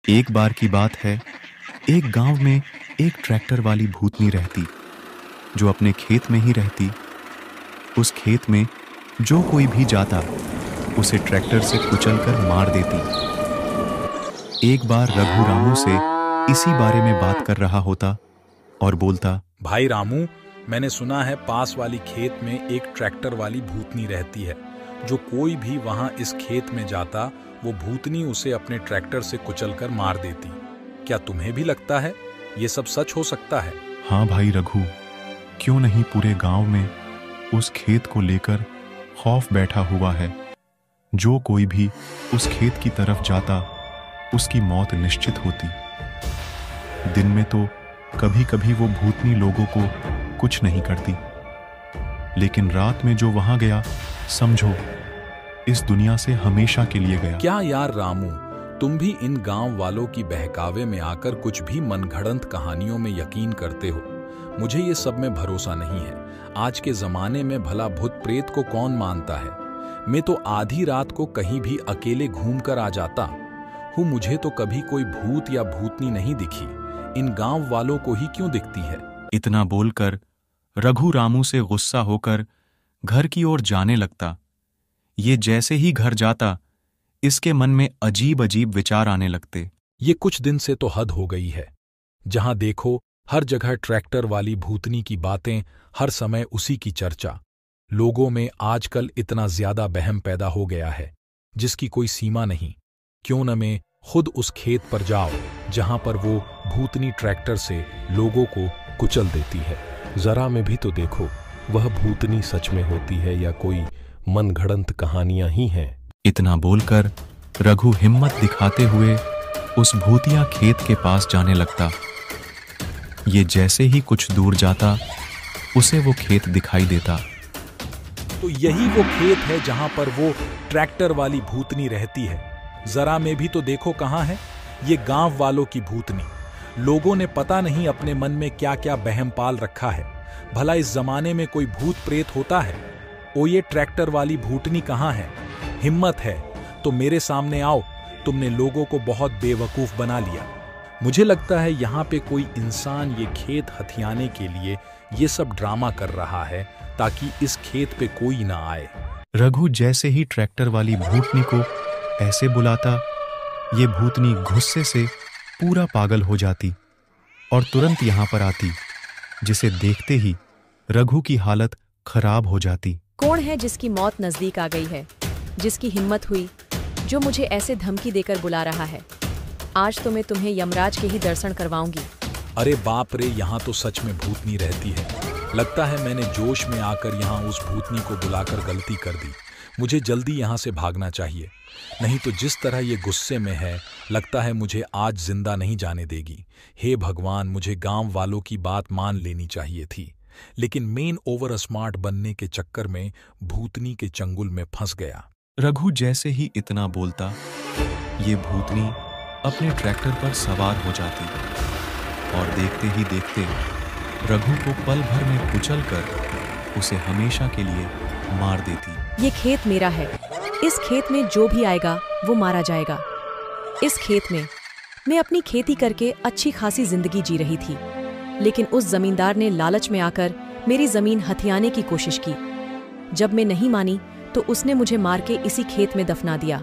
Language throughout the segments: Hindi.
एक बार की बात है, एक गांव में एक ट्रैक्टर वाली भूतनी रहती, जो अपने खेत में ही रहती। उस खेत में जो कोई भी जाता, उसे ट्रैक्टर से कुचलकर मार देती। एक बार रघु रामू से इसी बारे में बात कर रहा होता और बोलता, भाई रामू, मैंने सुना है पास वाली खेत में एक ट्रैक्टर वाली भूतनी रहती है। जो कोई भी वहां इस खेत में जाता, वो भूतनी उसे अपने ट्रैक्टर से कुचलकर मार देती। क्या तुम्हें भी लगता है ये सब सच हो सकता है? हाँ भाई रघु, क्यों नहीं पूरे गांव में उस खेत को लेकर खौफ बैठा हुआ है। जो कोई भी उस खेत की तरफ जाता, उसकी मौत निश्चित होती। दिन में तो कभी कभी वो भूतनी लोगों को कुछ नहीं करती, लेकिन रात में जो वहां गया, समझो इस दुनिया से हमेशा के लिए गया। क्या यार रामू, तुम भी इन गांव वालों की बहकावे में आकर कुछ भी मनगढ़ंत कहानियों में यकीन करते हो। मुझे ये सब में भरोसा नहीं है। आज के जमाने में भला भूत प्रेत को कौन मानता है? मैं तो आधी रात को कहीं भी अकेले घूम कर आ जाता हूँ। मुझे तो कभी कोई भूत या भूतनी नहीं दिखी। इन गांव वालों को ही क्यों दिखती है? इतना बोलकर रघु रामू से गुस्सा होकर घर की ओर जाने लगता। ये जैसे ही घर जाता, इसके मन में अजीब अजीब विचार आने लगते। ये कुछ दिन से तो हद हो गई है। जहां देखो हर जगह ट्रैक्टर वाली भूतनी की बातें, हर समय उसी की चर्चा। लोगों में आजकल इतना ज्यादा वहम पैदा हो गया है जिसकी कोई सीमा नहीं। क्यों न मैं खुद उस खेत पर जाओ जहां पर वो भूतनी ट्रैक्टर से लोगों को कुचल देती है। जरा में भी तो देखो, वह भूतनी सच में होती है या कोई मनगढ़ंत कहानियां ही हैं। इतना बोलकर रघु हिम्मत दिखाते हुए उस भूतिया खेत के पास जाने लगता। ये जैसे ही कुछ दूर जाता, उसे वो खेत दिखाई देता। तो यही वो खेत है जहां पर वो ट्रैक्टर वाली भूतनी रहती है। जरा में भी तो देखो कहां है ये गांव वालों की भूतनी। लोगों ने पता नहीं अपने मन में क्या क्या बहम पाल रखा है। भला इस जमाने में कोई भूत प्रेत होता है? ओ ये ट्रैक्टर वाली भूतनी कहां है? हिम्मत है तो मेरे सामने आओ। तुमने लोगों को बहुत बेवकूफ बना लिया। मुझे लगता है यहाँ पे कोई इंसान ये खेत हथियाने के लिए ये सब ड्रामा कर रहा है ताकि इस खेत पे कोई ना आए। रघु जैसे ही ट्रैक्टर वाली भूतनी को ऐसे बुलाता, ये भूतनी गुस्से से पूरा पागल हो जाती और तुरंत यहाँ पर आती, जिसे देखते ही रघु की हालत खराब हो जाती। कौन है जिसकी मौत नजदीक आ गई है? जिसकी हिम्मत हुई, जो मुझे ऐसे धमकी देकर बुला रहा है? आज तो मैं तुम्हें यमराज के ही दर्शन करवाऊंगी। अरे बाप रे, यहाँ तो सच में भूतनी रहती है। लगता है मैंने जोश में आकर यहाँ उस भूतनी को बुलाकर गलती कर दी। मुझे जल्दी यहाँ से भागना चाहिए, नहीं तो जिस तरह ये गुस्से में है, लगता है मुझे आज जिंदा नहीं जाने देगी। हे भगवान, मुझे गांव वालों की बात मान लेनी चाहिए थी, लेकिन मेन ओवर स्मार्ट बनने के चक्कर में भूतनी के चंगुल में फंस गया। रघु जैसे ही इतना बोलता, ये भूतनी अपने ट्रैक्टर पर सवार हो जाती और देखते ही देखते रघु को पल भर में कुचलकर उसे हमेशा के लिए मार देती। ये खेत मेरा है। इस खेत में जो भी आएगा वो मारा जाएगा। इस खेत में मैं अपनी खेती करके अच्छी खासी जिंदगी जी रही थी, लेकिन उस जमींदार ने लालच में आकर मेरी जमीन हथियाने की कोशिश की। जब मैं नहीं मानी तो उसने मुझे मार के इसी खेत में दफना दिया।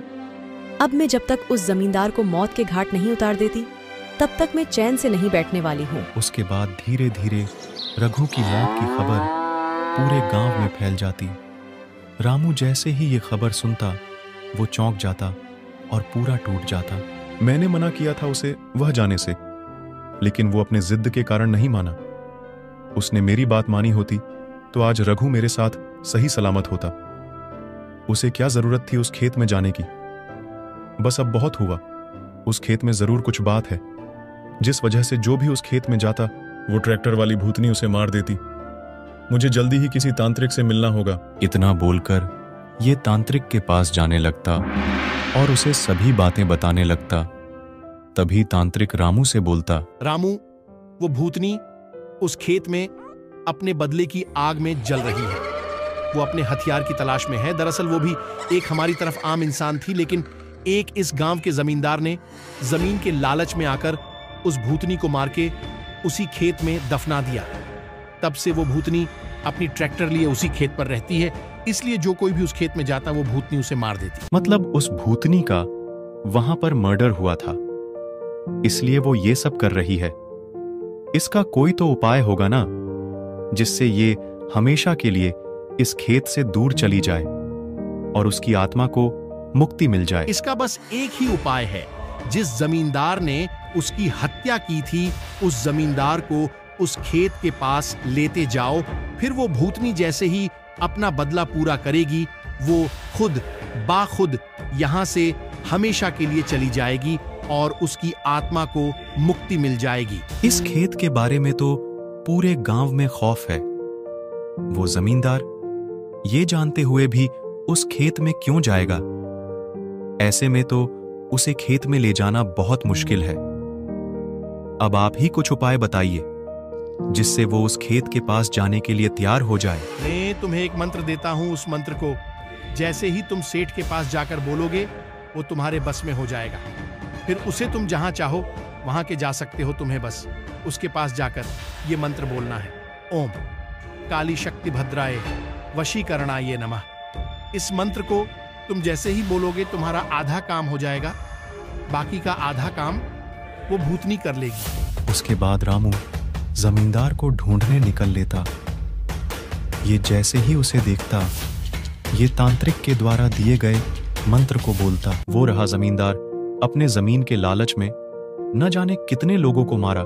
अब मैं जब तक उस जमींदार को मौत के घाट नहीं उतार देती, तब तक मैं चैन से नहीं बैठने वाली हूँ। उसके बाद धीरे धीरे रघु की मौत की खबर पूरे गांव में फैल जाती। रामू जैसे ही ये खबर सुनता, वो चौंक जाता और पूरा टूट जाता। मैंने मना किया था उसे वह जाने से, लेकिन वो अपने जिद के कारण नहीं माना। उसने मेरी बात मानी होती तो आज रघु मेरे साथ सही सलामत होता। उसे क्या जरूरत थी उस खेत में जाने की? बस अब बहुत हुआ। उस खेत में जरूर कुछ बात है, जिस वजह से जो भी उस खेत में जाता, वो ट्रैक्टर वाली भूतनी उसे मार देती। मुझे जल्दी ही किसी तांत्रिक से मिलना होगा। इतना बोलकर ये तांत्रिक के पास जाने लगता और उसे सभी बातें बताने लगता। तभी तांत्रिक रामू से बोलता, रामू, वो भूतनी उस खेत में अपने बदले की आग में जल रही है। वो अपने हथियार की तलाश में है। दरअसल वो भी एक हमारी तरफ आम इंसान थी, लेकिन एक इस गांव के जमींदार ने जमीन के लालच में आकर उस भूतनी को मार के उसी खेत में दफना दिया। तब से वो भूतनी अपनी ट्रैक्टर लिए उसी खेत पर रहती है, इसलिए जो कोई भी उस खेत में जाता वो भूतनी उसे मार देती। मतलब उस भूतनी का वहां पर मर्डर हुआ था, इसलिए वो ये सब कर रही है। इसका कोई तो उपाय होगा ना, जिससे ये हमेशा के लिए इस खेत से दूर चली जाए और उसकी आत्मा को मुक्ति मिल जाए। इसका बस एक ही उपाय है। जिस जमींदार ने उसकी हत्या की थी, उस जमींदार को उस खेत के पास लेते जाओ, फिर वो भूतनी जैसे ही अपना बदला पूरा करेगी, वो खुद बाखुद यहां से हमेशा के लिए चली जाएगी और उसकी आत्मा को मुक्ति मिल जाएगी। इस खेत के बारे में तो पूरे गांव में खौफ है। वो जमींदार ये जानते हुए भी उस खेत में क्यों जाएगा? ऐसे में तो उसे खेत में ले जाना बहुत मुश्किल है। अब आप ही कुछ उपाय बताइए जिससे वो उस खेत के पास जाने के लिए तैयार हो जाए। मैं तुम्हें एक मंत्र देता हूं, उस मंत्र को जैसे ही तुम सेठ के पास जाकर बोलोगे, वो तुम्हारे बस में हो जाएगा। फिर उसे तुम जहां चाहो वहां के जा सकते हो। तुम्हें बस उसके पास जाकर ये मंत्र बोलना है, ओम काली शक्ति भद्राय वशीकरणाय नमः। इस मंत्र को तुम जैसे ही बोलोगे तुम्हारा आधा काम हो जाएगा, बाकी का आधा काम वो भूतनी कर लेगी। उसके बाद रामू जमींदार को ढूंढने निकल लेता। ये जैसे ही उसे देखता, ये तांत्रिक के द्वारा दिए गए मंत्र को बोलता। वो रहा जमींदार अपने जमीन के लालच में न जाने कितने लोगों को मारा।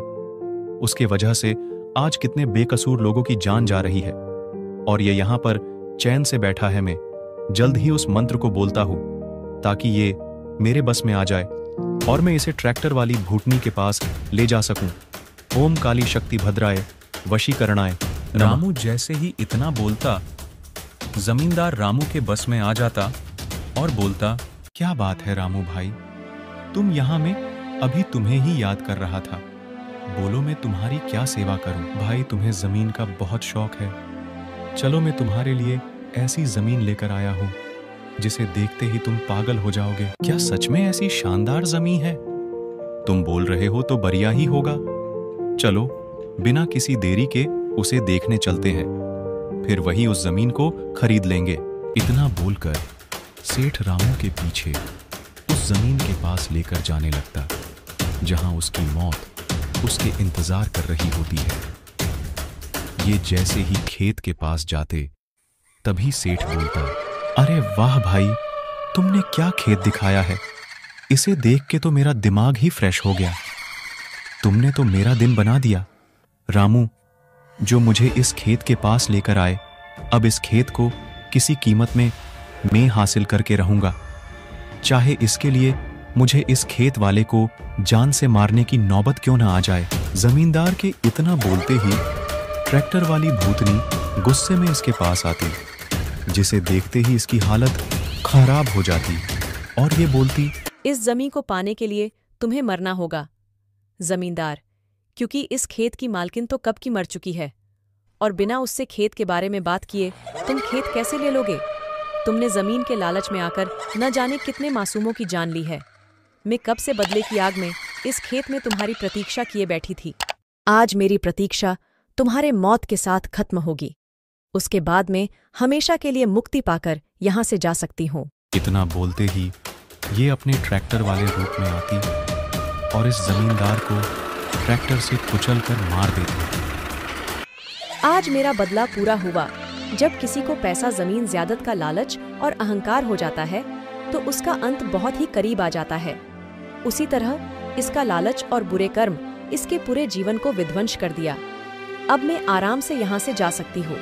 उसके वजह से आज कितने बेकसूर लोगों की जान जा रही है, और ये यहां पर चैन से बैठा है। मैं जल्द ही उस मंत्र को बोलता हूं ताकि ये मेरे बस में आ जाए और मैं इसे ट्रैक्टर वाली भूतनी के पास ले जा सकूं। ओम काली शक्ति भद्राय वशीकरणाय। रामू जैसे ही इतना बोलता, जमींदार रामू के बस में आ जाता और बोलता, क्या बात है रामू भाई, तुम यहां में अभी तुम्हें ही याद कर रहा था। बोलो मैं तुम्हारी क्या सेवा करूं? भाई तुम्हें जमीन का बहुत शौक है, चलो मैं तुम्हारे लिए ऐसी जमीन लेकर आया हूं जिसे देखते ही तुम पागल हो जाओगे। क्या सच में ऐसी शानदार जमीन है? तुम बोल रहे हो तो बढ़िया ही होगा। चलो बिना किसी देरी के उसे देखने चलते हैं, फिर वही उस जमीन को खरीद लेंगे। इतना बोलकर सेठ रामू के पीछे उस जमीन के पास लेकर जाने लगता जहां उसकी मौत उसके इंतजार कर रही होती है। ये जैसे ही खेत के पास जाते, तभी सेठ बोलता, अरे वाह भाई, तुमने क्या खेत दिखाया है। इसे देख के तो मेरा दिमाग ही फ्रेश हो गया। तुमने तो मेरा दिन बना दिया। रामू जो मुझे इस खेत के पास लेकर आए, अब इस खेत को किसी कीमत में मैं हासिल करके रहूंगा, चाहे इसके लिए मुझे इस खेत वाले को जान से मारने की नौबत क्यों ना आ जाए। जमींदार के इतना बोलते ही ट्रैक्टर वाली भूतनी गुस्से में इसके पास आती, जिसे देखते ही इसकी हालत खराब हो जाती और ये बोलती, इस जमीन को पाने के लिए तुम्हें मरना होगा जमींदार, क्योंकि इस खेत की मालकिन तो कब की मर चुकी है, और बिना उससे खेत के बारे में बात किए तुम खेत कैसे ले लोगे? तुमने जमीन के लालच में आकर न जाने कितने मासूमों की जान ली है। मैं कब से बदले की आग में इस खेत में तुम्हारी प्रतीक्षा किए बैठी थी। आज मेरी प्रतीक्षा तुम्हारे मौत के साथ खत्म होगी। उसके बाद में हमेशा के लिए मुक्ति पाकर यहां से जा सकती हूँ। इतना बोलते ही ये अपने ट्रैक्टर वाले रूप में आती और इस जमींदार को ट्रैक्टर से कुचल कर मार देती। आज मेरा बदला पूरा हुआ। जब किसी को पैसा, जमीन, ज़्यादत का लालच और अहंकार हो जाता है तो उसका अंत बहुत ही करीब आ जाता है। उसी तरह इसका लालच और बुरे कर्म इसके पूरे जीवन को विध्वंस कर दिया। अब मैं आराम से यहाँ से जा सकती हूँ।